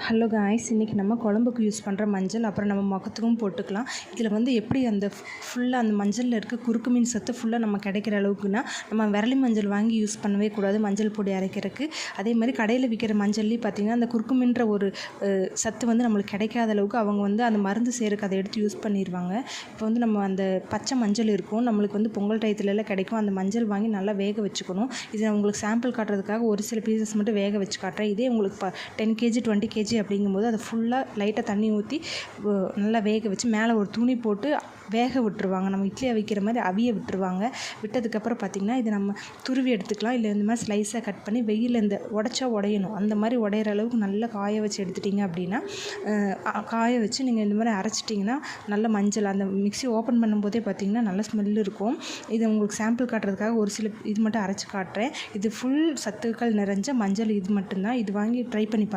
Hello guys, இன்றைக்கி நம்ம குழம்புக்கு யூஸ் பண்ணுற மஞ்சள், அப்புறம் நம்ம முகத்துக்கும் போட்டுக்கலாம். இதில் வந்து எப்படி அந்த ஃபுல்லாக அந்த மஞ்சளில் இருக்க குறுக்கு மீன் சத்து ஃபுல்லாக நம்ம கிடைக்கிற அளவுக்குன்னா, நம்ம விரலி மஞ்சள் வாங்கி யூஸ் பண்ணவே கூடாது மஞ்சள் பொடி அரைக்கிறதுக்கு. அதே மாதிரி கடையில் விற்கிற மஞ்சள்லேயும் பார்த்திங்கன்னா அந்த குறுக்கு மீன்ற ஒரு சத்து வந்து நம்மளுக்கு கிடைக்காத அளவுக்கு அவங்க வந்து அந்த மருந்து சேருக்கு அதை எடுத்து யூஸ் பண்ணிடுவாங்க. இப்போ வந்து நம்ம அந்த பச்சை மஞ்சள் இருக்கும், நம்மளுக்கு வந்து பொங்கல் டயத்துலலாம் கிடைக்கும். அந்த மஞ்சள் வாங்கி நல்லா வேக வச்சுக்கணும். இதை நான் உங்களுக்கு சாம்பிள் காட்டுறதுக்காக ஒரு சில பீசஸ் மட்டும் வேக வச்சு காட்டுறேன். இதே உங்களுக்கு 10 kg 20 kg அப்படிங்கும்போது அதை ஃபுல்லாக லைட்டாக தண்ணி ஊற்றி நல்லா வேக வச்சு மேலே ஒரு துணி போட்டு வேக விட்டுருவாங்க. நம்ம இட்லி அவிக்கிற மாதிரி அவிய விட்டுருவாங்க. விட்டதுக்கப்புறம் பார்த்திங்கன்னா இதை நம்ம துருவி எடுத்துக்கலாம். இல்லை இந்த மாதிரி ஸ்லைஸாக கட் பண்ணி வெயிலில் இந்த உடச்சா உடையணும், அந்த மாதிரி உடையிற அளவுக்கு நல்லா காய வச்சு எடுத்துட்டிங்க அப்படின்னா, காய வச்சு நீங்கள் இந்த மாதிரி அரைச்சிட்டிங்கன்னா நல்ல மஞ்சள் அந்த மிக்ஸி ஓப்பன் பண்ணும்போதே பார்த்திங்கன்னா நல்ல ஸ்மெல் இருக்கும். இதை உங்களுக்கு சாம்பிள் காட்டுறதுக்காக ஒரு சில இது மட்டும் அரைச்சி காட்டுறேன். இது ஃபுல் சத்துக்கள் நிறைஞ்ச மஞ்சள் இது மட்டும்தான். இது வாங்கி ட்ரை பண்ணி பாருங்கள்.